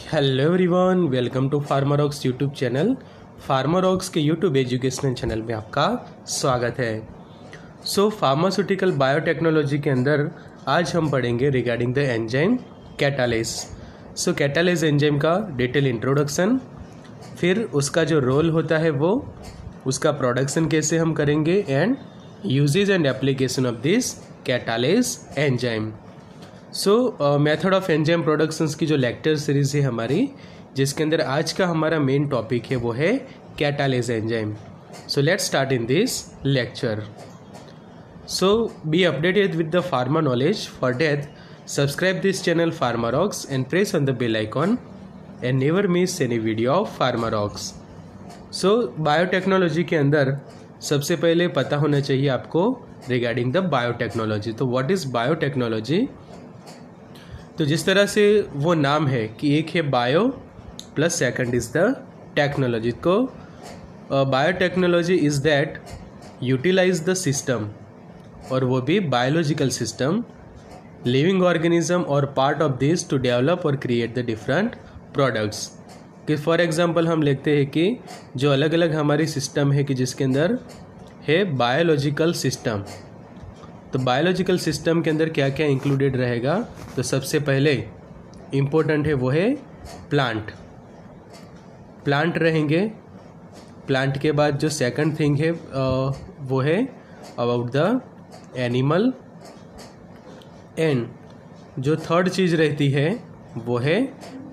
Hello everyone, welcome to Pharmarocks YouTube channel. Pharmarocks के YouTube educational channel में आपका स्वागत है। फार्मास्यूटिकल बायोटेक्नोलॉजी के अंदर आज हम पढ़ेंगे regarding the enzyme catalase. Catalase enzyme का डिटेल इंट्रोडक्शन, फिर उसका जो रोल होता है वो उसका प्रोडक्शन कैसे हम करेंगे and usages and application of this catalase enzyme. Method of enzyme productions की जो लेक्चर सीरीज है हमारी, जिसके अंदर आज का हमारा मेन टॉपिक है वो है catalase enzyme. Let's start in this lecture. Be updated with the pharma knowledge. For that subscribe this channel Pharmarocks and press on the bell icon and never miss any video of Pharmarocks. Biotechnology के अंदर सबसे पहले पता होना चाहिए आपको regarding the biotechnology. तो what is biotechnology? तो जिस तरह से वो नाम है कि एक है bio plus second is the technology, को biotechnology is that utilise the system, और वो भी बायोलॉजिकल सिस्टम, लिविंग ऑर्गेनिज्म और part of this to develop और क्रिएट द डिफरेंट प्रोडक्ट्स। कि फॉर एग्जांपल हम लिखते हैं कि जो अलग अलग हमारी सिस्टम है कि जिसके अंदर है बायोलॉजिकल सिस्टम। तो बायोलॉजिकल सिस्टम के अंदर क्या क्या इंक्लूडेड रहेगा? तो सबसे पहले इम्पोर्टेंट है वो है प्लांट रहेंगे। प्लांट के बाद जो सेकंड थिंग है वो है अबाउट द एनिमल, एंड जो थर्ड चीज़ रहती है वो है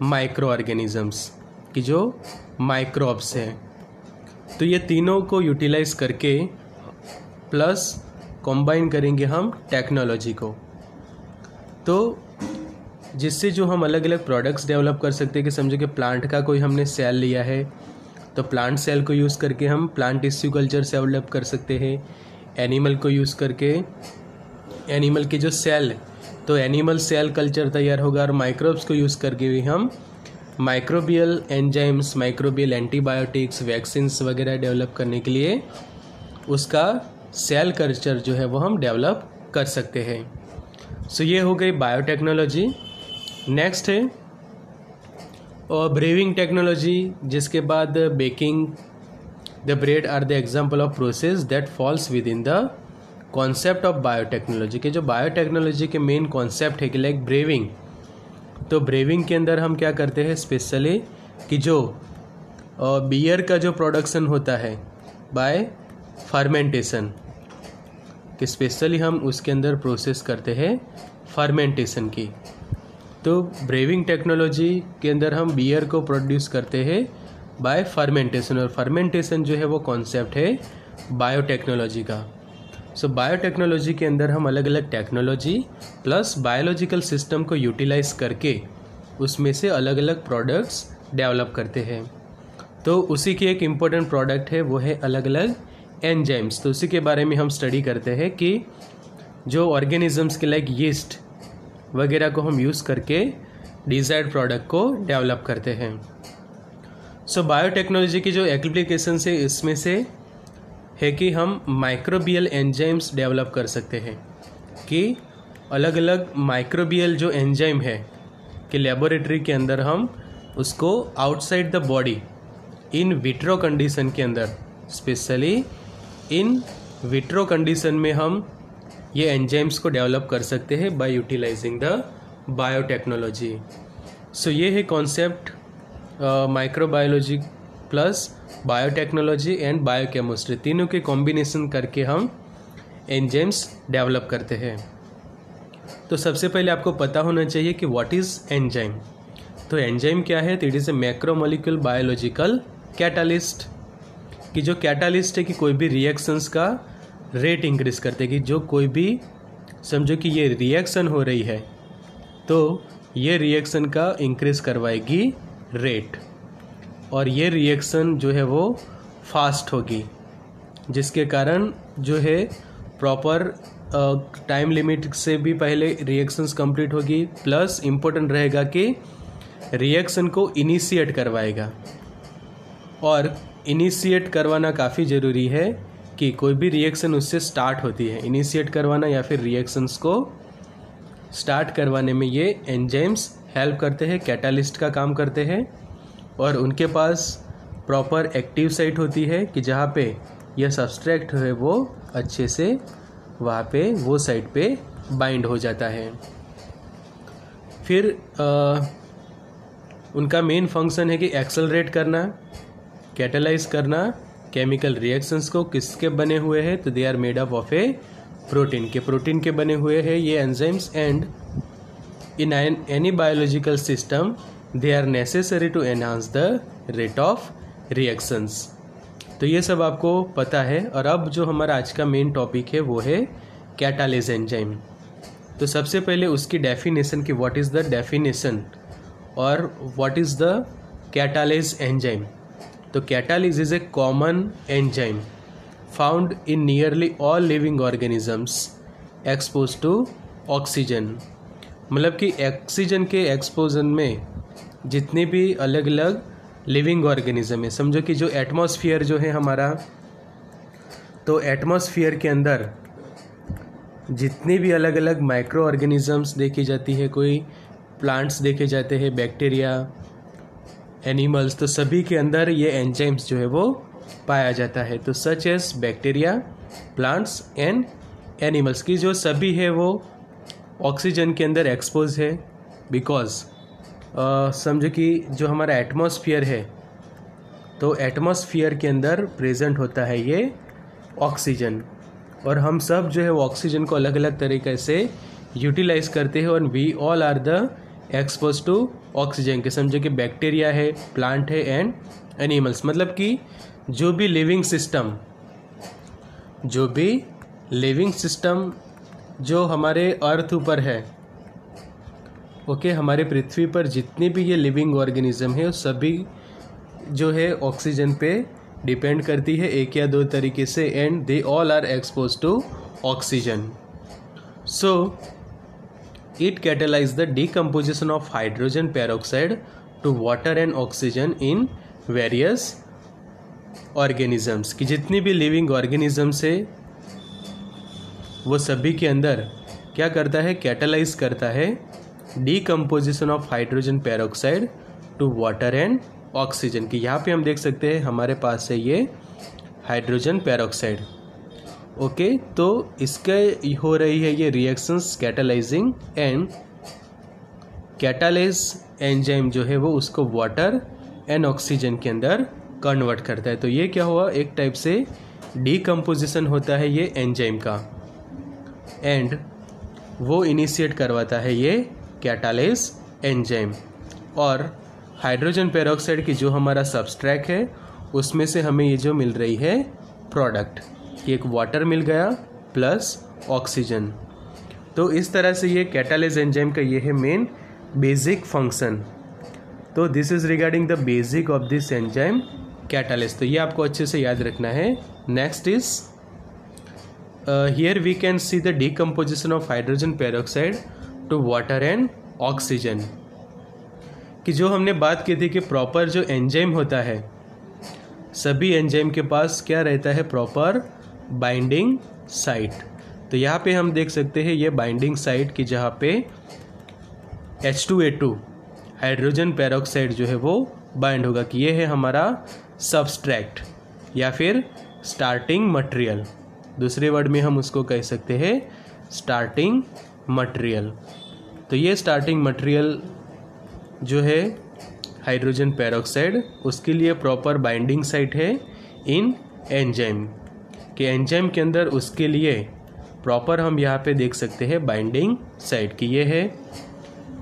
माइक्रो ऑर्गेनिजम्स की जो माइक्रोब्स हैं। तो ये तीनों को यूटिलाइज करके प्लस कंबाइन करेंगे हम टेक्नोलॉजी को, तो जिससे जो हम अलग अलग प्रोडक्ट्स डेवलप कर सकते हैं। कि समझो कि प्लांट का कोई हमने सेल लिया है, तो प्लांट सेल को यूज़ करके हम प्लांट टिश्यू कल्चर से डेवलप कर सकते हैं। एनिमल को यूज़ करके एनिमल के जो सेल, तो एनिमल सेल कल्चर तैयार होगा। और माइक्रोब्स को यूज़ करके भी हम microbial enzymes, microbial antibiotics, vaccines वगैरह डेवलप करने के लिए उसका सेल कल्चर जो है वो हम डेवलप कर सकते हैं। ये हो गई बायोटेक्नोलॉजी। नेक्स्ट है ब्रेविंग टेक्नोलॉजी, जिसके बाद baking the bread are the example of process that falls within the concept of biotechnology. के जो बायोटेक्नोलॉजी के मेन कॉन्सेप्ट है कि लाइक ब्रेविंग, तो ब्रेविंग के अंदर हम क्या करते हैं स्पेशली कि जो बियर का जो प्रोडक्शन होता है बाय फर्मेंटेशन, कि स्पेशली हम उसके अंदर प्रोसेस करते हैं फर्मेंटेशन की। तो ब्रेविंग टेक्नोलॉजी के अंदर हम बियर को प्रोड्यूस करते हैं बाय फर्मेंटेशन, और फर्मेंटेशन जो है वो कॉन्सेप्ट है बायोटेक्नोलॉजी का। बायोटेक्नोलॉजी के अंदर हम अलग अलग टेक्नोलॉजी प्लस बायोलॉजिकल सिस्टम को यूटिलाइज करके उसमें से अलग अलग प्रोडक्ट्स डेवलप करते हैं। तो उसी की एक इम्पोर्टेंट प्रोडक्ट है वो है अलग अलग एंजाइम्स। तो उसी के बारे में हम स्टडी करते हैं कि जो ऑर्गेनिजम्स के लाइक यीस्ट वगैरह को हम यूज़ करके डिज़ायर्ड प्रोडक्ट को डेवलप करते हैं। बायोटेक्नोलॉजी की जो एप्लीकेशंस है इसमें से है कि हम माइक्रोबियल एंजाइम्स डेवलप कर सकते हैं। कि अलग अलग माइक्रोबियल जो एंजाइम है कि लेबोरेटरी के अंदर हम उसको outside the body in vitro condition के अंदर, स्पेशली इन विट्रो कंडीशन में हम ये एंजाइम्स को डेवलप कर सकते हैं बाय यूटिलाइजिंग द बायोटेक्नोलॉजी। ये है concept microbiology plus biotechnology and biochemistry, तीनों के कॉम्बिनेशन करके हम एंजाइम्स डेवलप करते हैं। तो सबसे पहले आपको पता होना चाहिए कि व्हाट इज़ एंजाइम। तो एंजाइम क्या है? तो it is a macromolecule biological catalyst. कि जो कैटालिस्ट है कि कोई भी रिएक्शंस का रेट इंक्रीज करते हैं। कि जो कोई भी समझो कि ये रिएक्शन हो रही है तो ये रिएक्शन का इंक्रीज करवाएगी रेट, और ये रिएक्शन जो है वो फास्ट होगी, जिसके कारण जो है प्रॉपर टाइम लिमिट से भी पहले रिएक्शंस कंप्लीट होगी। प्लस इम्पोर्टेंट रहेगा कि रिएक्शन को इनिशिएट करवाएगा, और इनिशिएट करवाना काफ़ी ज़रूरी है कि कोई भी रिएक्शन उससे स्टार्ट होती है। इनिशिएट करवाना या फिर रिएक्शंस को स्टार्ट करवाने में ये एंजाइम्स हेल्प करते हैं, कैटालिस्ट का काम करते हैं, और उनके पास प्रॉपर एक्टिव साइट होती है कि जहाँ पे यह सब्सट्रैक्ट है वो अच्छे से वहाँ पे वो साइट पे बाइंड हो जाता है। फिर उनका मेन फंक्शन है कि एक्सेलरेट करना, कैटलाइज करना केमिकल रिएक्शंस को। किसके बने हुए हैं? तो they are made up of a protein के बने हुए हैं ये enzymes. And in any biological system they are necessary to enhance the rate of reactions. तो ये सब आपको पता है। और अब जो हमारा आज का मेन टॉपिक है वो है कैटालिस एंजाइम। तो सबसे पहले उसकी डेफिनेशन कि व्हाट इज़ द डेफिनेशन और what is the catalase enzyme. तो catalase is a common enzyme found in nearly all living organisms expose to oxygen. मतलब कि ऑक्सीजन के एक्सपोजन में जितने भी अलग अलग लिविंग ऑर्गेनिज्म है, समझो कि जो एटमॉस्फेयर जो है हमारा, तो एटमॉस्फेयर के अंदर जितने भी अलग अलग माइक्रो ऑर्गेनिजम्स देखी जाती है, कोई प्लांट्स देखे जाते हैं, बैक्टीरिया, एनिमल्स, तो सभी के अंदर ये एंजाइम्स जो है वो पाया जाता है। तो such as bacteria, plants and animals की जो सभी है वो ऑक्सीजन के अंदर एक्सपोज है। बिकॉज समझो कि जो हमारा एटमॉस्फेयर है, तो एटमॉस्फेयर के अंदर प्रेजेंट होता है ये ऑक्सीजन, और हम सब जो है वो ऑक्सीजन को अलग अलग तरीके से यूटिलाइज करते हैं। और we all are the expose to oxygen के। समझो कि बैक्टीरिया है, प्लांट है एंड एनिमल्स। मतलब कि जो भी लिविंग सिस्टम जो हमारे अर्थ ऊपर है, ओके, हमारे पृथ्वी पर जितने भी ये लिविंग ऑर्गेनिज्म है, सभी जो है ऑक्सीजन पे डिपेंड करती है एक या दो तरीके से। And they all are expose to oxygen. So it catalyzes the decomposition of hydrogen peroxide to water and oxygen in various organisms। कि जितनी भी लिविंग ऑर्गेनिजम्स है वो सभी के अंदर क्या करता है? कैटालाइज करता है decomposition of hydrogen peroxide to water and oxygen. कि यहाँ पे हम देख सकते हैं हमारे पास है ये हाइड्रोजन पेरोक्साइड, ओके। तो इसके हो रही है ये रिएक्शंस कैटालाइजिंग, एंड कैटालिस एंजाइम जो है वो उसको वाटर एंड ऑक्सीजन के अंदर कन्वर्ट करता है। तो ये क्या हुआ? एक टाइप से डीकम्पोजिशन होता है ये एंजाइम का, एंड वो इनिशिएट करवाता है ये कैटालिस एंजाइम। और हाइड्रोजन पेरोक्साइड की जो हमारा सबस्ट्रैट है उसमें से हमें ये जो मिल रही है प्रोडक्ट, एक वाटर मिल गया प्लस ऑक्सीजन। तो इस तरह से ये कैटालिस एंजाइम का ये है मेन बेसिक फंक्शन। तो this is regarding the basic of this enzyme catalase. तो ये आपको अच्छे से याद रखना है। Next is here we can see the decomposition of hydrogen peroxide to water and oxygen. कि जो हमने बात की थी कि प्रॉपर जो एंजाइम होता है, सभी एंजाइम के पास क्या रहता है? Proper binding site. तो यहाँ पे हम देख सकते हैं ये बाइंडिंग साइट की जहाँ पे H2A2 हाइड्रोजन पेरोक्साइड जो है वो बाइंड होगा। कि ये है हमारा सबस्ट्रैक्ट या फिर स्टार्टिंग मटेरियल। दूसरे वर्ड में हम उसको कह सकते हैं स्टार्टिंग मटेरियल। तो ये स्टार्टिंग मटेरियल जो है हाइड्रोजन पेरोक्साइड, उसके लिए प्रॉपर बाइंडिंग साइट है इन एंजाइम के। एंजाइम के अंदर उसके लिए प्रॉपर हम यहाँ पे देख सकते हैं बाइंडिंग साइट। की ये है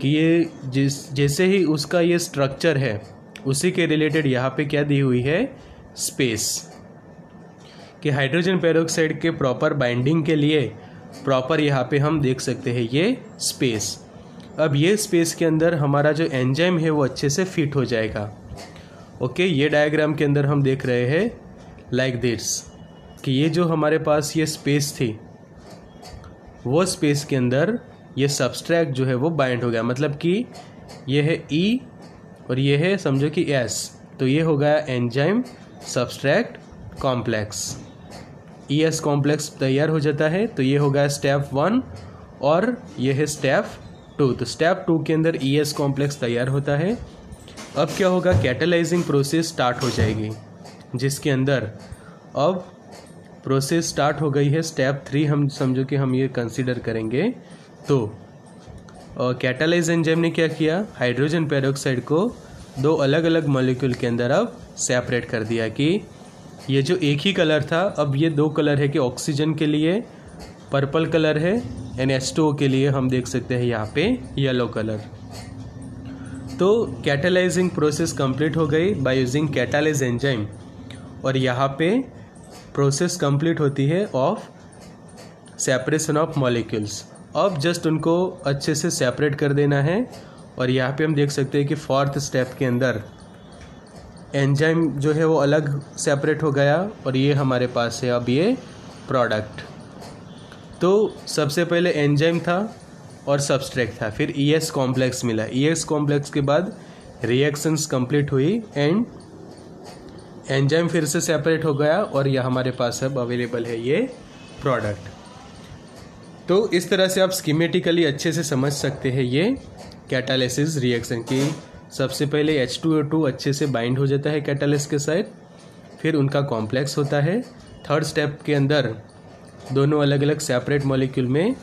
कि ये जैसे ही उसका ये स्ट्रक्चर है उसी के रिलेटेड यहाँ पे क्या दी हुई है? स्पेस। कि हाइड्रोजन पेरोक्साइड के प्रॉपर बाइंडिंग के लिए प्रॉपर यहाँ पे हम देख सकते हैं ये स्पेस। अब ये स्पेस के अंदर हमारा जो एंजाइम है वो अच्छे से फिट हो जाएगा, ओके। ये डायग्राम के अंदर हम देख रहे हैं लाइक दिस, कि ये जो हमारे पास ये स्पेस थी, वो स्पेस के अंदर ये सबस्ट्रैक्ट जो है वो बाइंड हो गया। मतलब कि ये है E और ये है समझो कि S। तो ये हो गया enzyme subtract complex. ES complex तैयार हो जाता है। तो ये हो गया स्टेप 1 और ये है स्टेप 2। तो स्टेप 2 के अंदर ES कॉम्प्लेक्स तैयार होता है। अब क्या होगा, कैटालाइजिंग प्रोसेस स्टार्ट हो जाएगी, जिसके अंदर अब प्रोसेस स्टार्ट हो गई है। स्टेप 3 हम समझो कि हम ये कंसीडर करेंगे। तो कैटालाइज एंजाइम ने क्या किया, हाइड्रोजन पेरोक्साइड को 2 अलग अलग मॉलिक्यूल के अंदर अब सेपरेट कर दिया कि ये जो एक ही कलर था अब ये 2 कलर है कि ऑक्सीजन के लिए पर्पल कलर है एंड H2O के लिए हम देख सकते हैं यहाँ पे येलो कलर। तो कैटालाइजिंग प्रोसेस कंप्लीट हो गई बाय यूजिंग कैटालाइज एंजाइम, और यहाँ पे प्रोसेस कंप्लीट होती है ऑफ सेपरेशन ऑफ मॉलिक्यूल्स। अब जस्ट उनको अच्छे से सेपरेट कर देना है, और यहाँ पे हम देख सकते हैं कि 4th स्टेप के अंदर एंजाइम जो है वो अलग सेपरेट हो गया, और ये हमारे पास है अब ये प्रोडक्ट। तो सबसे पहले एंजाइम था और सबस्ट्रेट था, फिर ES कॉम्प्लेक्स मिला। ES कॉम्प्लेक्स के बाद रिएक्शंस कंप्लीट हुई एंड एंजाइम फिर से सेपरेट हो गया, और यह हमारे पास अब अवेलेबल है ये प्रोडक्ट। तो इस तरह से आप स्कीमेटिकली अच्छे से समझ सकते हैं ये कैटालिसिस रिएक्शन की। सबसे पहले H2O2 अच्छे से बाइंड हो जाता है कैटालिस्ट के साथ, फिर उनका कॉम्प्लेक्स होता है। 3rd स्टेप के अंदर दोनों अलग अलग सेपरेट मॉलिक्यूल में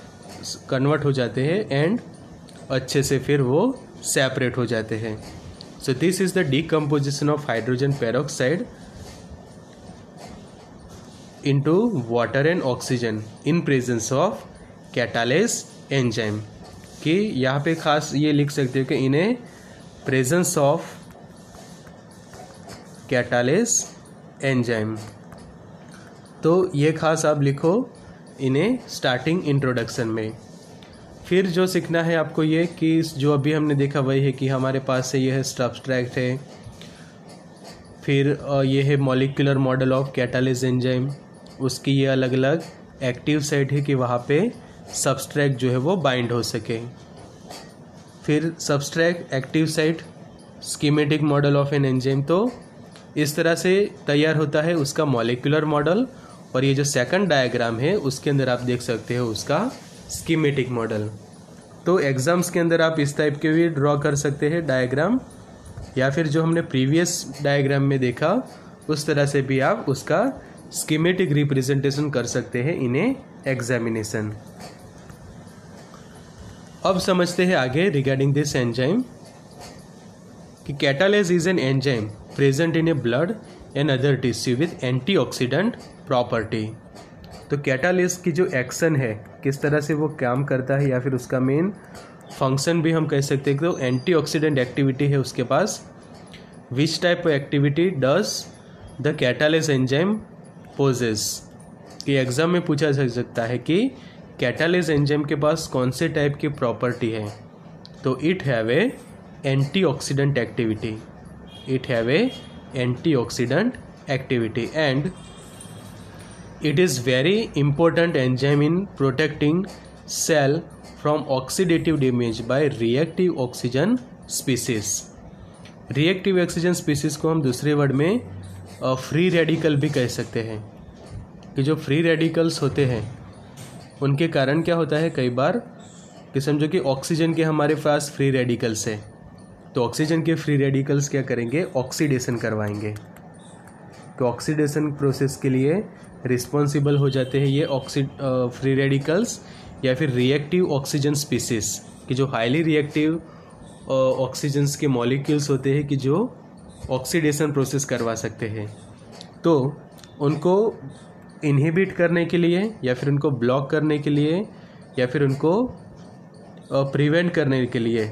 कन्वर्ट हो जाते हैं एंड अच्छे से फिर वो सेपरेट हो जाते हैं। So this is the decomposition of hydrogen peroxide into water and oxygen in presence of catalase enzyme. कि यहाँ पे खास ये लिख सकते हो कि इन्हें प्रेजेंस ऑफ कैटालेस एंजाइम, तो ये खास आप लिखो इन्हें स्टार्टिंग इंट्रोडक्शन में। फिर जो सीखना है आपको ये कि जो अभी हमने देखा वही है कि हमारे पास से ये है सब्सट्रैक्ट है, फिर ये है molecular model of catalyst enzyme, उसकी ये अलग अलग एक्टिव साइट है कि वहाँ पे सब्सट्रैक्ट जो है वो बाइंड हो सके। फिर subtract active site schematic model of an enzyme. तो इस तरह से तैयार होता है उसका मॉलिक्यूलर मॉडल, और ये जो सेकंड डायग्राम है उसके अंदर आप देख सकते हो उसका स्कीमेटिक मॉडल। तो एग्जाम्स के अंदर आप इस टाइप के भी ड्रॉ कर सकते हैं डायग्राम, या फिर जो हमने प्रीवियस डायग्राम में देखा उस तरह से भी आप उसका स्कीमेटिक रिप्रेजेंटेशन कर सकते हैं इन ए एग्जामिनेशन। अब समझते हैं आगे रिगार्डिंग दिस एंजाइम कि catalase is an enzyme present in A blood and other tissue with antioxidant property. तो कैटालेस की जो एक्शन है किस तरह से वो काम करता है, या फिर उसका मेन फंक्शन भी हम कह सकते हैं, तो एंटीऑक्सीडेंट एक्टिविटी है उसके पास। Which type of activity does the catalase enzyme possess, कि एग्जाम में पूछा जा सकता है कि कैटालेस एंजाइम के पास कौन से टाइप की प्रॉपर्टी है। तो it have a antioxidant activity, it have a antioxidant activity and it is very important enzyme in protecting cell from oxidative damage by reactive oxygen species। reactive oxygen species को हम दूसरे word में free radical भी कह सकते हैं, कि जो फ्री रेडिकल्स होते हैं उनके कारण क्या होता है कई बार कि समझो कि ऑक्सीजन के हमारे पास फ्री रेडिकल्स है, तो ऑक्सीजन के फ्री रेडिकल्स क्या करेंगे, ऑक्सीडेशन करवाएंगे। तो ऑक्सीडेशन प्रोसेस के लिए रिस्पॉन्सिबल हो जाते हैं ये फ्री रेडिकल्स, या फिर रिएक्टिव ऑक्सीजन स्पीसीज, कि जो हाईली रिएक्टिव ऑक्सीजन्स के मॉलिक्यूल्स होते हैं कि जो ऑक्सीडेशन प्रोसेस करवा सकते हैं। तो उनको इनहिबिट करने के लिए, या फिर उनको ब्लॉक करने के लिए, या फिर उनको प्रिवेंट करने के लिए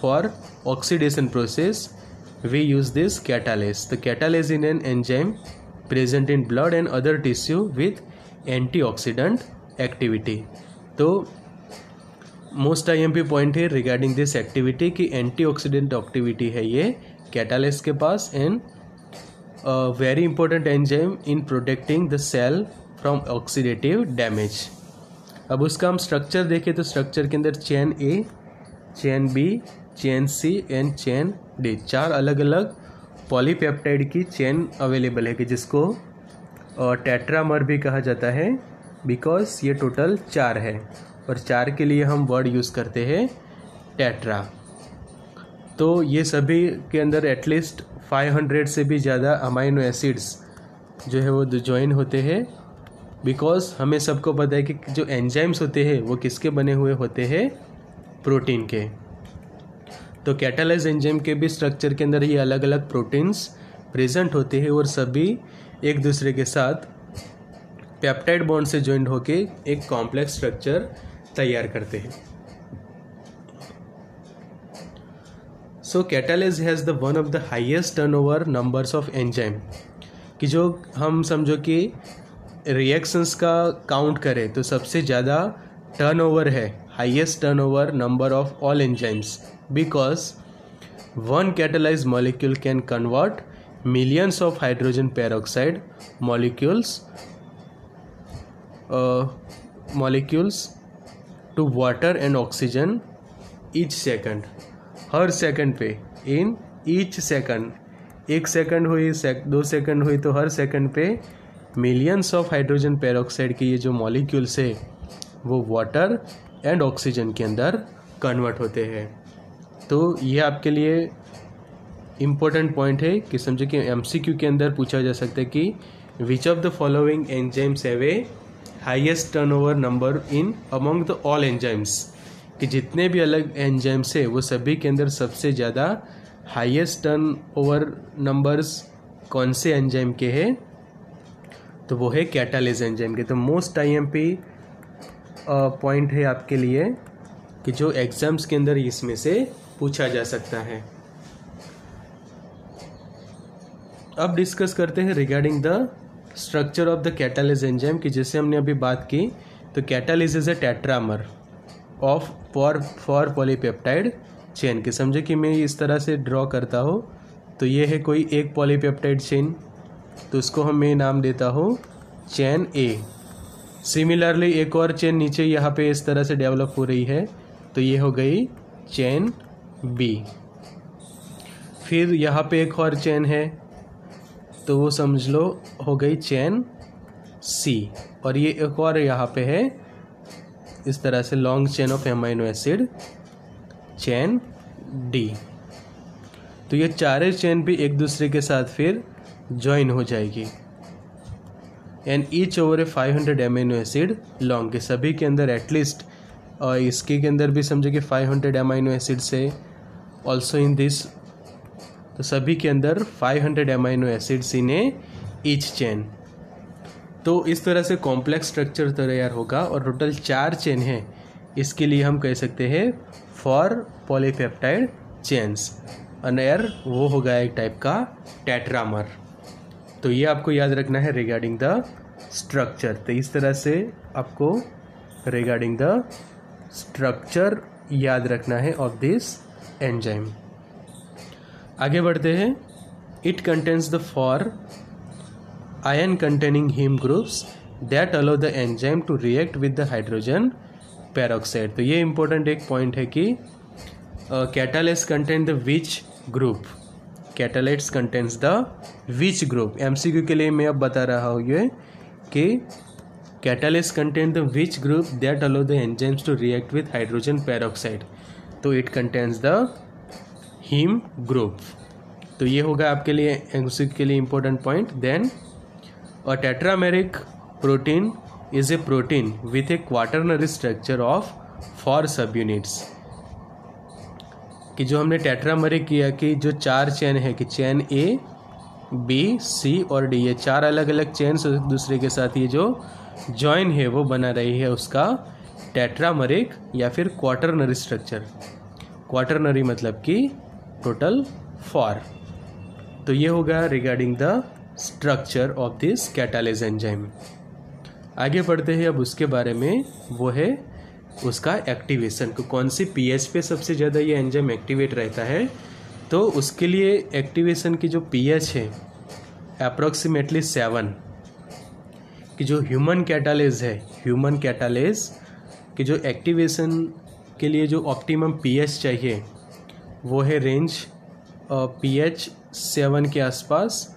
for oxidation process we use this catalase। The catalase in an enzyme present in blood and other tissue with antioxidant activity। तो मोस्ट IMP पॉइंट है रिगार्डिंग दिस एक्टिविटी कि एंटीऑक्सीडेंट एक्टिविटी है ये कैटालेस के पास, and very important enzyme in protecting the cell from oxidative damage. अब उसका हम स्ट्रक्चर देखें तो स्ट्रक्चर के अंदर chain A, chain B, chain C and chain D, 4 अलग अलग पॉलीपेप्टाइड की चेन अवेलेबल है, कि जिसको टेट्रामर भी कहा जाता है, बिकॉज ये टोटल 4 है, और 4 के लिए हम वर्ड यूज़ करते हैं टेट्रा। तो ये सभी के अंदर एटलीस्ट 500 से भी ज़्यादा अमाइनो एसिड्स जो है वो ज्वाइन होते हैं, बिकॉज हमें सबको पता है कि जो एंजाइम्स होते हैं वो किसके बने हुए होते हैं, प्रोटीन के। तो कैटालाइज एंजाइम के भी स्ट्रक्चर के अंदर ये अलग अलग प्रोटीन्स प्रेजेंट होते हैं और सभी एक दूसरे के साथ पेप्टाइड बॉन्ड से ज्वाइंट होके एक कॉम्प्लेक्स स्ट्रक्चर तैयार करते हैं। So catalase has the one of the highest turnover numbers of enzyme, कि जो हम समझो कि रिएक्शंस का काउंट करें तो सबसे ज़्यादा टर्नओवर है, highest turnover number of all enzymes, because one catalyse molecule can convert millions of hydrogen peroxide molecules to water and oxygen each second, her second पे, इन ईच सेकंड, 1 सेकंड हुई 2 second हुई तो हर second पे millions of hydrogen peroxide के ये जो molecules है वो वाटर एंड ऑक्सीजन के अंदर कन्वर्ट होते हैं। तो ये आपके लिए इम्पोर्टेंट पॉइंट है कि समझे कि MCQ के अंदर पूछा जा सकता है कि which of the following enzymes have a highest turnover number in among the all enzymes, कि जितने भी अलग एंजाइम्स है वो सभी के अंदर सबसे ज़्यादा हाईएस्ट टर्नओवर नंबर्स कौन से एंजाइम के हैं, तो वो है कैटालाइज एंजाइम के। तो मोस्ट IMP पॉइंट है आपके लिए कि जो एग्जाम्स के अंदर इसमें से पूछा जा सकता है। अब डिस्कस करते हैं regarding the structure of the catalyse enzyme, कि जैसे हमने अभी बात की तो catalyse is a tetramer of for polypeptide chain, के समझे कि मैं इस तरह से ड्रॉ करता हूँ तो ये है कोई एक पॉलीपेप्टाइड चेन, तो उसको हम मैं नाम देता हूँ चेन A। सिमिलरली एक और चेन नीचे यहाँ पे इस तरह से डेवलप हो रही है तो ये हो गई चेन B। फिर यहाँ पे एक और चेन है तो वो समझ लो हो गई चेन C, और ये एक और यहाँ पे है इस तरह से long chain of amino acid chain D। तो ये चारों चेन भी एक दूसरे के साथ फिर ज्वाइन हो जाएगी and each over A 500 amino acid long, के सभी के अंदर एटलीस्ट, और इसके के अंदर भी समझे कि 500 अमीनो एसिड से ऑल्सो इन दिस, तो सभी के अंदर 500 अमीनो एसिड्स इन ए ईच चेन। तो इस तरह से कॉम्प्लेक्स स्ट्रक्चर तैयार होगा और टोटल 4 चेन है, इसके लिए हम कह सकते हैं फॉर पॉलीपेप्टाइड चेन्स, अनयर वो होगा एक टाइप का टेट्रामर। तो ये आपको याद रखना है रिगार्डिंग द स्ट्रक्चर। तो इस तरह से आपको रिगार्डिंग द स्ट्रक्चर याद रखना है ऑफ दिस एंजाइम। आगे बढ़ते हैं। It contains the 4 ion containing heme groups that allow the enzyme to react with the hydrogen peroxide। तो ये इंपॉर्टेंट एक पॉइंट है कि catalase contain the which group, catalase contains the which group. MCQ के लिए मैं अब बता रहा हूँ ये कि catalase contain the which group that allow the enzymes to react with hydrogen peroxide, तो it contains the heme group. तो ये होगा आपके लिए MCQ के लिए important point. Then a tetrameric protein is a protein with a quaternary structure of 4 subunits। कि जो हमने टेट्रामेरिक किया कि जो 4 चेन है कि चेन A, B, C और D, ये 4 अलग अलग चेन दूसरे के साथ ये जो जॉइन है वो बना रही है उसका टेट्रामेरिक या फिर क्वाटरनरी स्ट्रक्चर। क्वाटरनरी मतलब कि टोटल 4। तो ये होगा regarding the structure of this catalyse enzyme. आगे बढ़ते हैं अब उसके बारे में, वो है उसका एक्टिवेशन को, कौन सी pH पे सबसे ज़्यादा ये एंजाइम एक्टिवेट रहता है। तो उसके लिए एक्टिवेशन की जो pH है अप्रॉक्सीमेटली 7, कि जो ह्यूमन कैटालाइज है, ह्यूमन कैटालाइज की जो एक्टिवेशन के लिए जो ऑप्टिमम pH चाहिए वो है रेंज pH 7 के आसपास,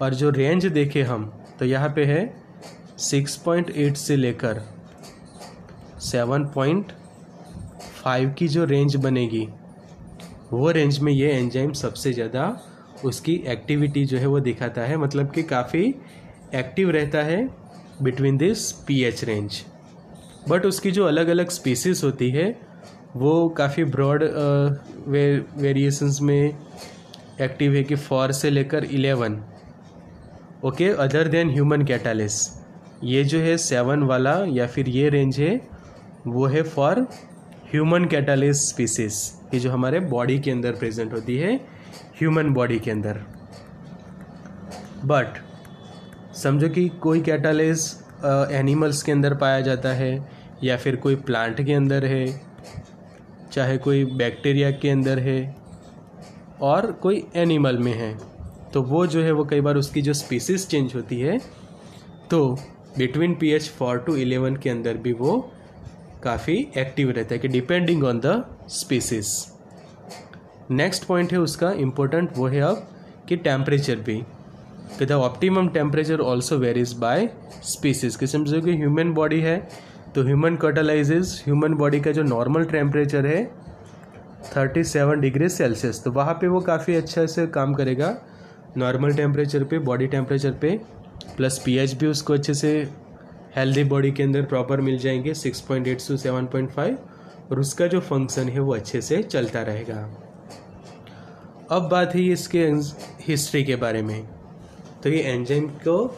और जो रेंज देखे हम तो यहाँ पे है 6.8 से लेकर 5 की जो रेंज बनेगी वो रेंज में ये एंजाइम सबसे ज़्यादा उसकी एक्टिविटी जो है वो दिखाता है, मतलब कि काफ़ी एक्टिव रहता है between this pH range. But उसकी जो अलग अलग स्पीसीज़ होती है वो काफ़ी ब्रॉड वेरिएशंस में एक्टिव है कि 4 से लेकर 11। Okay, other than human catalyst. ये जो है 7 वाला या फिर ये रेंज है वो है फॉर ह्यूमन कैटालिस स्पीसीज, कि जो हमारे बॉडी के अंदर प्रेजेंट होती है, ह्यूमन बॉडी के अंदर। बट समझो कि कोई कैटालिस एनिमल्स के अंदर पाया जाता है या फिर कोई प्लांट के अंदर है, चाहे कोई बैक्टीरिया के अंदर है और कोई एनिमल में है, तो वो जो है वो कई बार उसकी जो स्पीसीज चेंज होती है, तो बिटवीन pH 4 to 11 के अंदर भी वो काफ़ी एक्टिव रहता है, कि depending on the species. Next point है उसका इम्पोर्टेंट, वो है अब कि टेम्परेचर भी, कि the optimum temperature also varies by species. कि समझो कि ह्यूमन बॉडी है तो ह्यूमन कैटालाइजेज, ह्यूमन बॉडी का जो नॉर्मल टेम्परेचर है 37 डिग्री सेल्सियस, तो वहाँ पे वो काफ़ी अच्छा से काम करेगा नॉर्मल टेम्परेचर पे, बॉडी टेम्परेचर पे, प्लस pH भी उसको अच्छे से हेल्दी बॉडी के अंदर प्रॉपर मिल जाएंगे 6.8 to 7.5, और उसका जो फंक्शन है वो अच्छे से चलता रहेगा। अब बात है इसके हिस्ट्री के बारे में, तो ये एंजाइम को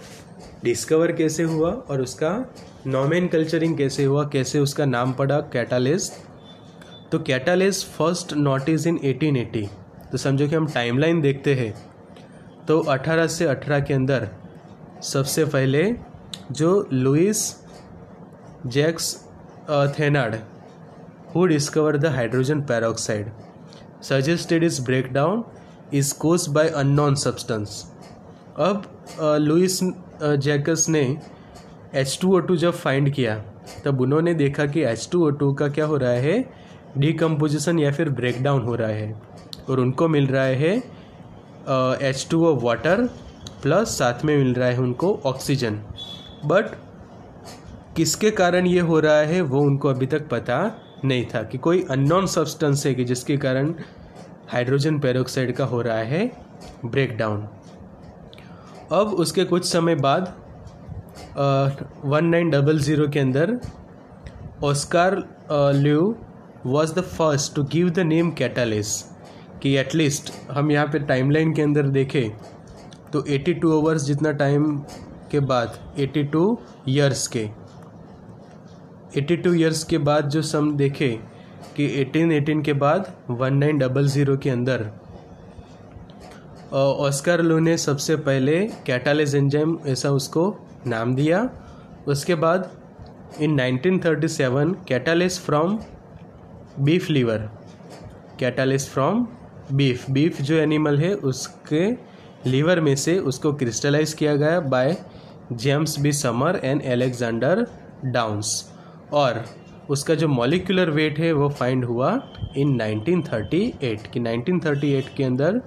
डिस्कवर कैसे हुआ और उसका नॉमेनकल्चरिंग कैसे हुआ, कैसे उसका नाम पड़ा कैटालिस। तो कैटालिस फर्स्ट नोटिस इन 1880। तो समझो कि हम टाइमलाइन देखते हैं तो 18 से 18 के अंदर सबसे पहले जो Louis Jacques Thenard, who discover the hydrogen peroxide, suggested is breakdown is caused by unknown substance. अब लुइस जैकस ने H2O2 जब फाइंड किया तब उन्होंने देखा कि H2O2 का क्या हो रहा है, डिकम्पोजिशन या फिर ब्रेकडाउन हो रहा है, और उनको मिल रहा है H2O वाटर प्लस साथ में मिल रहा है उनको ऑक्सीजन। बट किसके कारण ये हो रहा है वो उनको अभी तक पता नहीं था, कि कोई अननोन सब्सटेंस है कि जिसके कारण हाइड्रोजन पेरोक्साइड का हो रहा है ब्रेकडाउन। अब उसके कुछ समय बाद 1900 के अंदर Oscar Loew was the first to give the name catalase, कि एटलीस्ट हम यहाँ पे टाइमलाइन के अंदर देखें तो 82 आवर्स जितना टाइम के बाद 82 ईयर्स के बाद जो सम देखे कि 1818 के बाद 1900 के अंदर ऑस्कार ल्यू ने सबसे पहले कैटालिस एंजाइम ऐसा उसको नाम दिया। उसके बाद in 1937 catalase from beef liver, catalase from beef जो एनिमल है उसके लीवर में से उसको क्रिस्टलाइज किया गया by James B Sumner and Alexander Dounce, और उसका जो मॉलिक्यूलर वेट है वो फाइंड हुआ इन 1938, कि 1938 के अंदर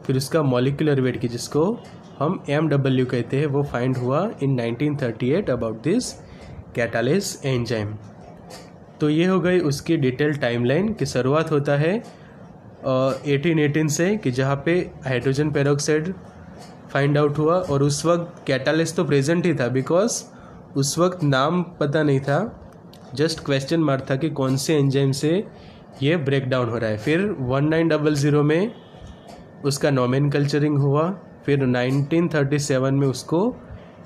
फिर उसका मॉलिक्यूलर वेट, की जिसको हम MW कहते हैं, वो फाइंड हुआ इन 1938 अबाउट दिस कैटालिस एंजाइम। तो ये हो गई उसकी डिटेल टाइमलाइन, की शुरुआत होता है 1818 से, कि जहाँ पे हाइड्रोजन पेरोक्साइड फाइंड आउट हुआ, और उस वक्त कैटालिस तो प्रेजेंट ही था, बिकॉज उस वक्त नाम पता नहीं था, जस्ट क्वेश्चन मार्क था कि कौन से एंजाइम से ये ब्रेक डाउन हो रहा है। फिर 1900 में उसका नॉमेनकल्चरिंग हुआ, फिर 1937 में उसको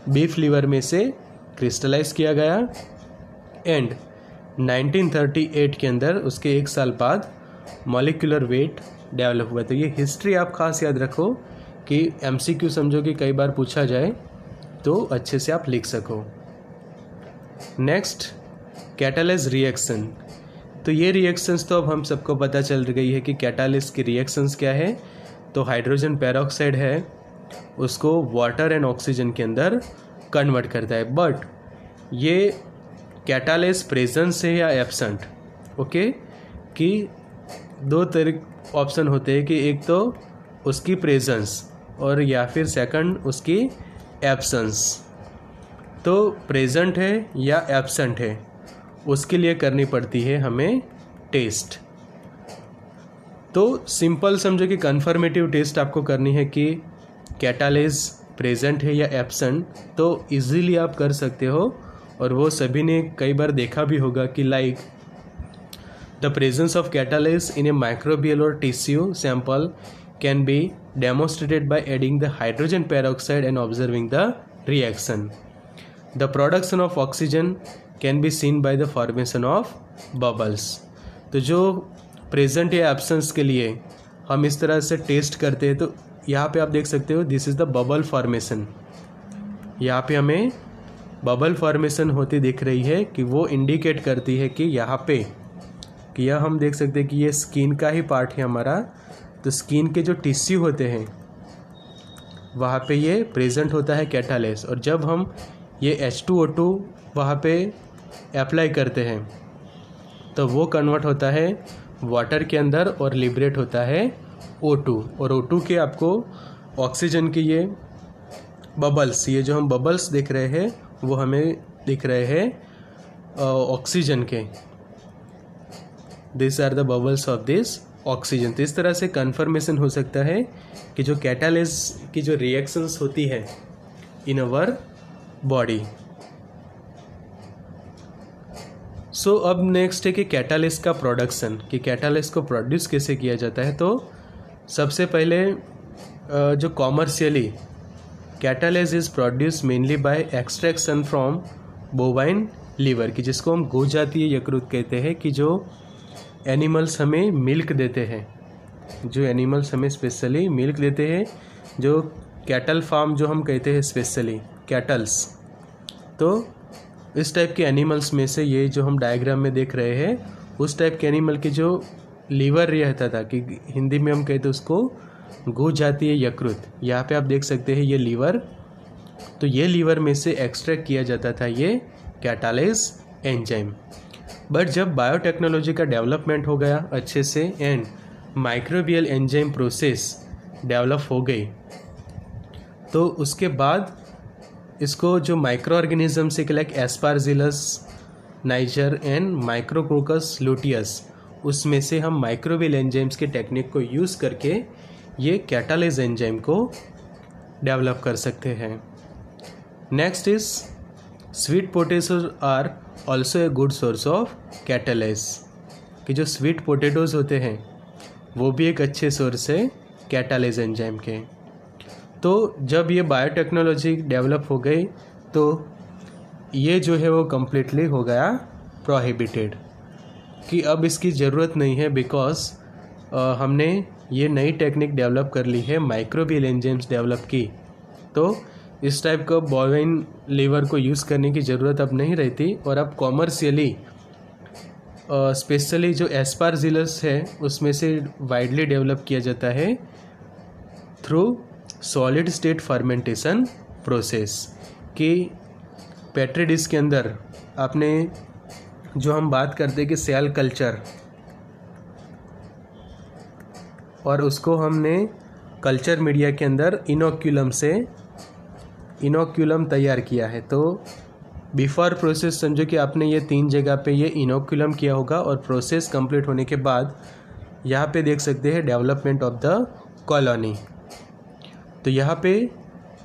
बीफ लीवर में से क्रिस्टलाइज किया गया, एंड 1938 के अंदर उसके 1 साल बाद मॉलिक्यूलर वेट डेवलप हुआ। तो ये हिस्ट्री आप खास याद रखो, कि MCQ समझो कि कई बार पूछा जाए तो अच्छे से आप लिख सको। Next, catalyst reaction. तो ये रिएक्शंस तो अब हम सबको पता चल गई है कि कैटालिस की रिएक्शंस क्या है। तो हाइड्रोजन पेरोक्साइड है उसको वाटर एंड ऑक्सीजन के अंदर कन्वर्ट करता है, बट ये कैटालिस प्रेजेंस है या एब्सेंट। ओके, कि 2 तरीके ऑप्शन होते हैं, कि एक तो उसकी प्रेजेंस और या फिर सेकंड उसकी एब्सेंस। तो प्रेजेंट है या एब्सेंट है उसके लिए करनी पड़ती है हमें टेस्ट। तो सिंपल समझो कि कन्फर्मेटिव टेस्ट आपको करनी है कि कैटालेज प्रेजेंट है या एब्सेंट, तो इजीली आप कर सकते हो। और वो सभी ने कई बार देखा भी होगा कि like the presence of catalase in a microbial और tissue sample can be demonstrated by adding the hydrogen peroxide and observing the reaction. The production of oxygen can be seen by the formation of bubbles. तो जो present या absence के लिए हम इस तरह से टेस्ट करते हैं, तो यहाँ पे आप देख सकते हो this is the bubble formation. यहाँ पे हमें बबल फॉर्मेशन होती दिख रही है कि वो इंडिकेट करती है कि यहाँ पे कि यह हम देख सकते हैं कि ये स्किन का ही पार्ट है हमारा। तो स्किन के जो टिश्यू होते हैं वहाँ पे ये प्रेजेंट होता है कैटालेज। और जब हम ये H2O2 वहाँ पे अप्लाई करते हैं तो वो कन्वर्ट होता है वाटर के अंदर और लिबरेट होता है O2। और O2 के आपको ऑक्सीजन के ये बबल्स, ये जो हम बबल्स देख रहे हैं वो हमें दिख रहे हैं ऑक्सीजन के। This are the bubbles of this oxygen. तो इस तरह से कन्फर्मेशन हो सकता है कि जो कैटालेज की जो रिएक्शंस होती है इन अवर बॉडी। सो अब नेक्स्ट है कि कैटालिस्ट का प्रोडक्शन, कि कैटालिस्ट को प्रोड्यूस कैसे किया जाता है। तो सबसे पहले जो commercially catalyst is produce mainly by extraction from bovine liver, कि जिसको हम गो जातीय यकृत कहते हैं, कि जो एनिमल्स हमें मिल्क देते हैं, जो एनिमल्स हमें स्पेशली मिल्क देते हैं, जो कैटल फार्म जो हम कहते हैं स्पेशली कैटल्स। तो इस टाइप के एनिमल्स में से ये जो हम डायग्राम में देख रहे हैं उस टाइप के एनिमल की जो लीवर रहता था, कि हिंदी में हम कहते हैं उसको गो जातीय यकृत। यहाँ पे आप देख सकते हैं ये लीवर। तो ये लीवर में से एक्सट्रैक्ट किया जाता था ये कैटालेज एंजाइम। बट जब बायोटेक्नोलॉजी का डेवलपमेंट हो गया अच्छे से and microbial enzyme process develop हो गई, तो उसके बाद इसको जो माइक्रो ऑर्गेनिज्म से like Aspergillus niger and Micrococcus luteus, उसमें से हम माइक्रोबियल एंजाइम्स के टेक्निक को यूज़ करके ये कैटालेज एंजाइम को डेवलप कर सकते हैं। Next is sweet potatoes are also a good source of catalase, कि जो स्वीट पोटैटोज होते हैं वो भी एक अच्छे सोर्स है कैटालेज एंजाइम के। तो जब ये बायोटेक्नोलॉजी डेवलप हो गई तो ये जो है वो कम्प्लीटली हो गया प्रोहिबिटेड, कि अब इसकी ज़रूरत नहीं है, बिकॉज हमने ये नई टेक्निक डेवलप कर ली है, माइक्रोबियल एंजाइम्स डेवलप की। तो इस टाइप का बोवाइन लीवर को यूज़ करने की ज़रूरत अब नहीं रहती। और अब कॉमर्शियली स्पेशली जो एस्पारजिलस है उसमें से वाइडली डेवलप किया जाता है through solid state fermentation process, कि पेट्री डिश के अंदर आपने जो हम बात करते हैं कि सेल कल्चर, और उसको हमने कल्चर मीडिया के अंदर इनोक्यूलम से इनोक्यूलम तैयार किया है। तो बिफोर प्रोसेस समझो कि आपने ये 3 जगह पे ये इनोक्यूलम किया होगा, और प्रोसेस कंप्लीट होने के बाद यहाँ पे देख सकते हैं डेवलपमेंट ऑफ द कॉलोनी। तो यहाँ पे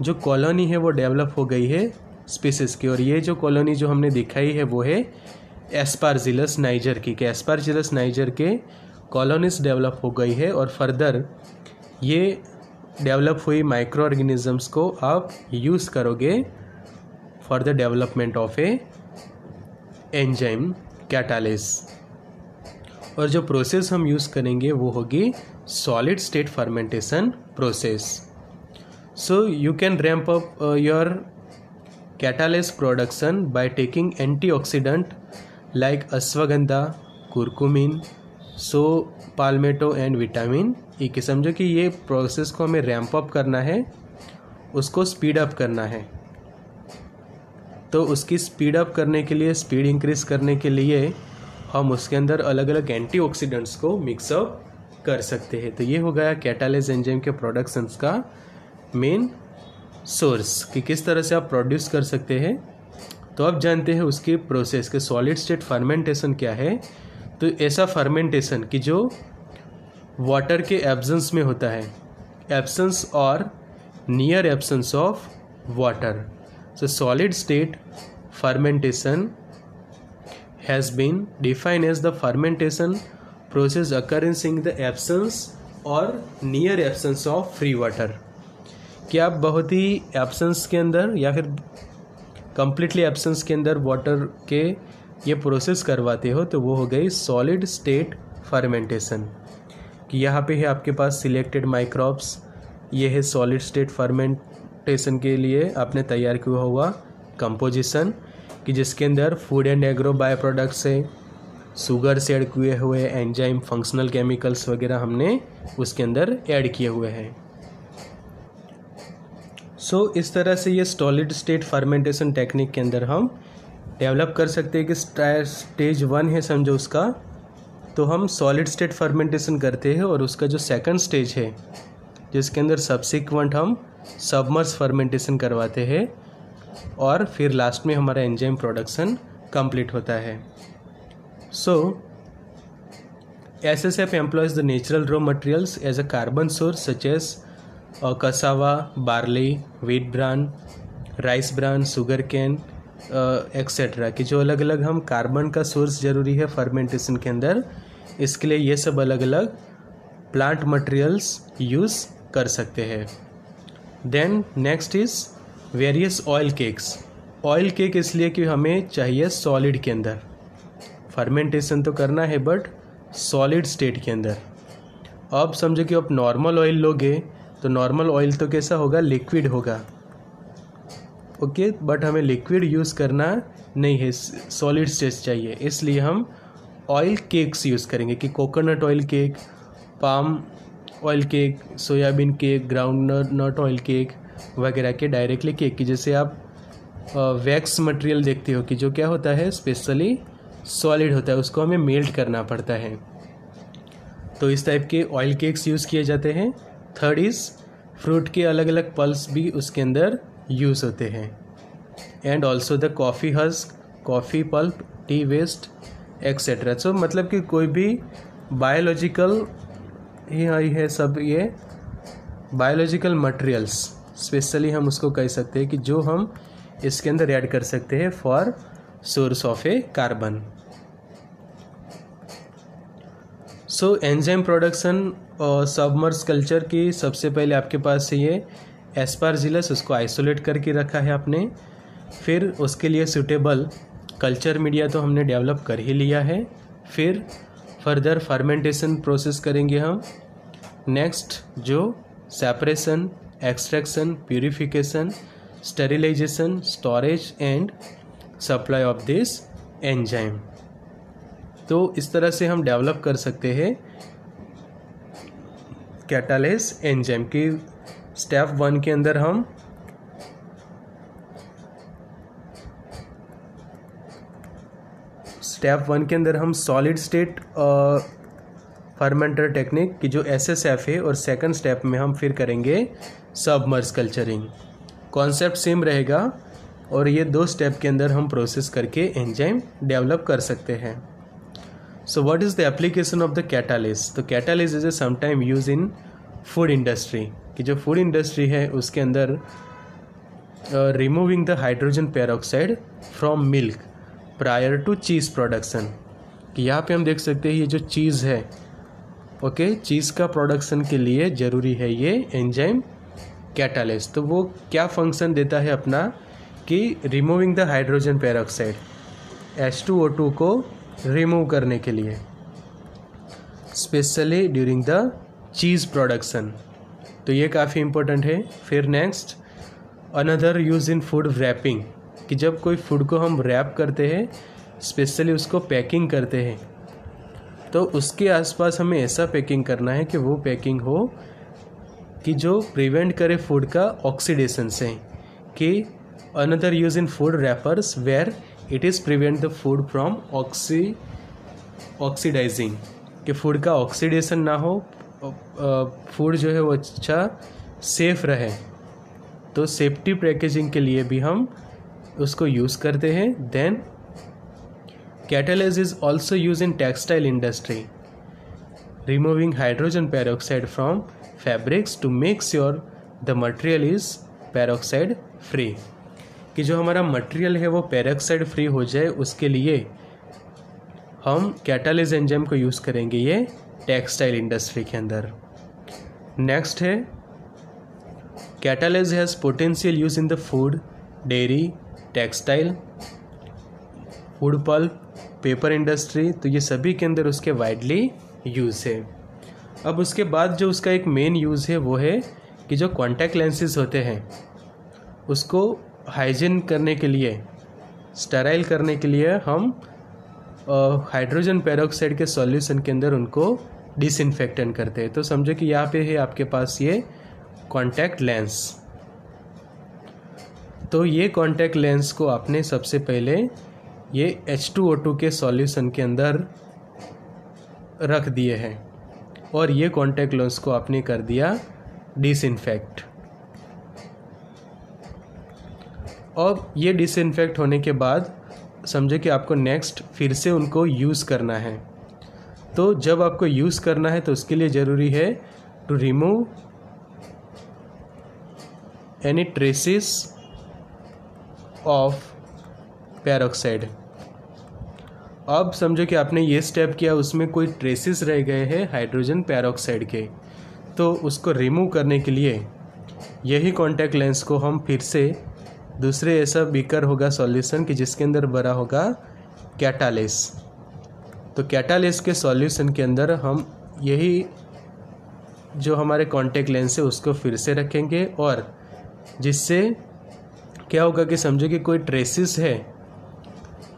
जो कॉलोनी है वो डेवलप हो गई है स्पीसीज की, और ये जो कॉलोनी जो हमने दिखाई है वो है एस्पारजिलस नाइजर की, कि एस्पारजिलस नाइजर के कॉलोनीज डेवलप हो गई है। और फर्दर ये डेवलप हुई माइक्रो ऑर्गेनिजम्स को आप यूज़ करोगे for the development of A enzyme catalase. और जो प्रोसेस हम यूज़ करेंगे वो होगी solid state fermentation process. So you can ramp up your catalase production by taking antioxidant like ashwagandha, curcumin, so Palmetto and vitamin E, के समझो कि ये प्रोसेस को हमें रैम्प अप करना है, उसको स्पीड अप करना है। तो उसकी स्पीड अप करने के लिए, स्पीड इंक्रीज करने के लिए हम उसके अंदर अलग अलग एंटीऑक्सीडेंट्स को मिक्सअप कर सकते हैं। तो ये हो गया कैटालेज एंजाइम के प्रोडक्शंस का मेन सोर्स, कि किस तरह से आप प्रोड्यूस कर सकते हैं। तो अब जानते हैं उसकी प्रोसेस के सॉलिड स्टेट फर्मेंटेशन क्या है। तो ऐसा फर्मेंटेशन कि जो वाटर के एब्सेंस में होता है, एब्सेंस और near absence of water. So solid state fermentation has been defined as the fermentation process occurring in the absence or near absence of free water. कि आप बहुत ही एब्सेंस के अंदर या फिर कम्प्लीटली एब्सेंस के अंदर वाटर के ये प्रोसेस करवाते हो, तो वो हो गई सॉलिड स्टेट फर्मेंटेशन. कि यहाँ पे है आपके पास सिलेक्टेड माइक्रोब्स, ये है सॉलिड स्टेट फर्मेंटेशन के लिए आपने तैयार किया हुआ कंपोजिशन, कि जिसके अंदर food and agro by products है, शुगर से ऐड किए हुए एंजाइम, फंक्शनल केमिकल्स वगैरह हमने उसके अंदर ऐड किए हुए हैं. सो इस तरह से ये सॉलिड स्टेट फर्मेंटेशन टेक्निक के अंदर हम डेवलप कर सकते हैं कि स्टेज 1 है समझो उसका, तो हम सॉलिड स्टेट फर्मेंटेशन करते हैं, और उसका जो सेकंड स्टेज है जिसके अंदर सब्सिक्वेंट हम सबमर्ज फर्मेंटेशन करवाते हैं, और फिर लास्ट में हमारा एंजाइम प्रोडक्शन कंप्लीट होता है. सो SSF employs the natural raw materials as a carbon source such as cassava, barley, wheat bran, rice bran, sugar cane, etcetera, कि जो अलग अलग हम कार्बन का सोर्स ज़रूरी है फर्मेंटेशन के अंदर, इसके लिए ये सब अलग अलग प्लांट मटेरियल्स यूज़ कर सकते हैं. Then next is various oil cakes. Oil cake इसलिए कि हमें चाहिए सॉलिड के अंदर, फर्मेंटेशन तो करना है बट सॉलिड स्टेट के अंदर. अब समझो कि आप नॉर्मल ऑयल लोगे तो नॉर्मल ऑयल तो कैसा होगा, लिक्विड होगा, ओके, बट हमें लिक्विड यूज़ करना नहीं है, सॉलिड स्टेट चाहिए, इसलिए हम ऑयल केक्स यूज़ करेंगे, कि coconut oil cake, palm oil cake, soybean cake, groundnut oil cake वगैरह के डायरेक्टली केक की. जैसे आप वैक्स मटेरियल देखते हो कि जो क्या होता है स्पेशली सॉलिड होता है, उसको हमें मेल्ट करना पड़ता है, तो इस टाइप के ऑयल केक्स यूज़ किए जाते हैं. थर्ड इज़ फ्रूट के अलग अलग पल्स भी उसके अंदर यूज़ होते हैं. And also the coffee husk, coffee pulp, tea waste etcetera. So मतलब कि कोई भी बायोलॉजिकल ही है, सब ये बायोलॉजिकल मटेरियल्स स्पेशली हम उसको कह सकते हैं कि जो हम इसके अंदर ऐड कर सकते हैं for source of A carbon. So enzyme production submerge culture की सबसे पहले आपके पास है ये एस्पारजिलस, उसको आइसोलेट करके रखा है आपने. फिर उसके लिए सूटेबल कल्चर मीडिया तो हमने डेवलप कर ही लिया है. फिर फर्दर फर्मेंटेशन प्रोसेस करेंगे हम. नेक्स्ट जो separation, extraction, purification, sterilisation, storage and supply of this enzyme. तो इस तरह से हम डेवलप कर सकते हैं कैटालेस एंजाइम की. स्टेप 1 के अंदर हम सॉलिड स्टेट फर्मेंटर टेक्निक की जो SSF है, और सेकंड स्टेप में हम फिर करेंगे सबमर्ज कल्चरिंग. कॉन्सेप्ट सेम रहेगा, और ये 2 स्टेप के अंदर हम प्रोसेस करके एंजाइम डेवलप कर सकते हैं. So what is the application of the catalase. तो catalase is a sometime use in food industry, कि जो फूड इंडस्ट्री है उसके अंदर removing the hydrogen peroxide from milk prior to cheese production. कि यहाँ पे हम देख सकते हैं ये जो चीज़ है, ओके, चीज़ का प्रोडक्शन के लिए ज़रूरी है ये एंजाइम कैटालिस. तो वो क्या फंक्शन देता है अपना, कि removing the hydrogen peroxide, H2O2 को रिमूव करने के लिए, specially during the cheese production. तो ये काफ़ी इम्पोर्टेंट है. फिर next another use in food wrapping, कि जब कोई फूड को हम रैप करते हैं, स्पेशली उसको पैकिंग करते हैं, तो उसके आसपास हमें ऐसा पैकिंग करना है कि वो पैकिंग हो कि जो प्रिवेंट करे फूड का ऑक्सीडेशन से. कि another use in food wrappers where it is prevent the food from oxidising, कि फूड का ऑक्सीडेशन ना हो, फूड जो है वो अच्छा सेफ रहे. तो सेफ्टी पैकेजिंग के लिए भी हम उसको यूज़ करते हैं. Then Catalase is also used in textile industry, removing hydrogen peroxide from fabrics to make sure the material is peroxide free. कि जो हमारा मटेरियल है वो पेरोक्साइड फ्री हो जाए, उसके लिए हम कैटालेज एंजाइम को यूज़ करेंगे ये टेक्सटाइल इंडस्ट्री के अंदर. नेक्स्ट है catalase has potential use in the food, dairy, textile, wood pulp, paper industry. तो ये सभी के अंदर उसके वाइडली यूज़ है. अब उसके बाद जो उसका एक मेन यूज़ है वो है कि जो कॉन्टैक्ट लेंसेज होते हैं उसको हाइजीन करने के लिए, स्टेराइल करने के लिए हम हाइड्रोजन पेरोक्साइड के सॉल्यूशन के अंदर उनको डिसइंफेक्टेंट करते हैं. तो समझो कि यहाँ पे है आपके पास ये कॉन्टैक्ट लेंस. तो ये कॉन्टैक्ट लेंस को आपने सबसे पहले ये H2O2 के सॉल्यूशन के अंदर रख दिए हैं और ये कॉन्टैक्ट लेंस को आपने कर दिया डिसइंफेक्ट. अब ये डिसइंफेक्ट होने के बाद समझे कि आपको नेक्स्ट फिर से उनको यूज़ करना है. तो जब आपको यूज़ करना है तो उसके लिए ज़रूरी है to remove any traces of peroxide. अब समझो कि आपने ये स्टेप किया, उसमें कोई ट्रेसेस रह गए हैं हाइड्रोजन पेरोक्साइड के, तो उसको रिमूव करने के लिए यही कॉन्टैक्ट लेंस को हम फिर से दूसरे ऐसा बीकर होगा सॉल्यूशन कि जिसके अंदर भरा होगा कैटालेस. तो कैटालेस के सॉल्यूशन के अंदर हम यही जो हमारे कॉन्टैक्ट लेंस है उसको फिर से रखेंगे और जिससे क्या होगा कि समझो कि कोई ट्रेसेस है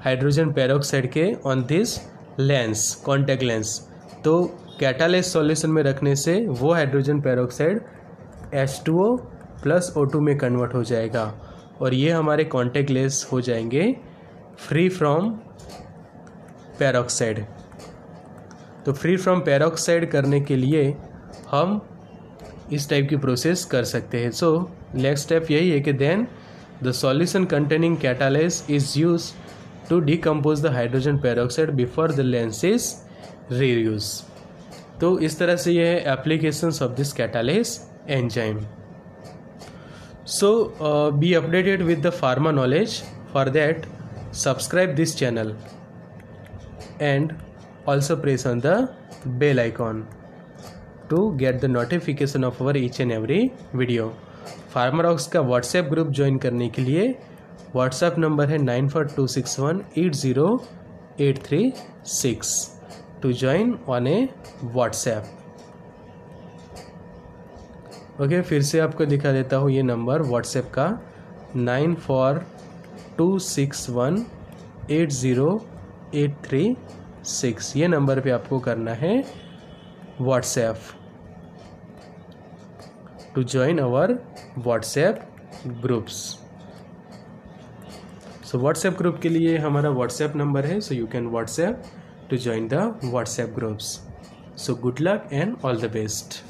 हाइड्रोजन पेरोक्साइड के on this lens, contact lens, तो कैटालेस सॉल्यूशन में रखने से वो हाइड्रोजन पेरोक्साइड H2O + O2 में कन्वर्ट हो जाएगा और ये हमारे कॉन्टैक्ट लेंस हो जाएंगे फ्री फ्रॉम पेरोक्साइड. तो फ्री फ्रॉम पेरोक्साइड करने के लिए हम इस टाइप की प्रोसेस कर सकते हैं. सो नेक्स्ट स्टेप यही है कि then the solution containing catalase is use to decompose the hydrogen peroxide before the lens is reuse. तो इस तरह से ये है applications of this catalase enzyme. So be updated with the pharma knowledge. For that, subscribe this channel and also press on the bell icon to get the notification of our each and every video. PharmaRocks का WhatsApp group join करने के लिए WhatsApp number है 9426180836 to join on a WhatsApp. Okay, फिर से आपको दिखा देता हूँ ये नंबर व्हाट्सएप का 9426180836. ये नंबर पे आपको करना है WhatsApp to join our WhatsApp groups. So WhatsApp group के लिए हमारा व्हाट्सएप नंबर है, so you can WhatsApp to join the WhatsApp groups. So good luck and all the best.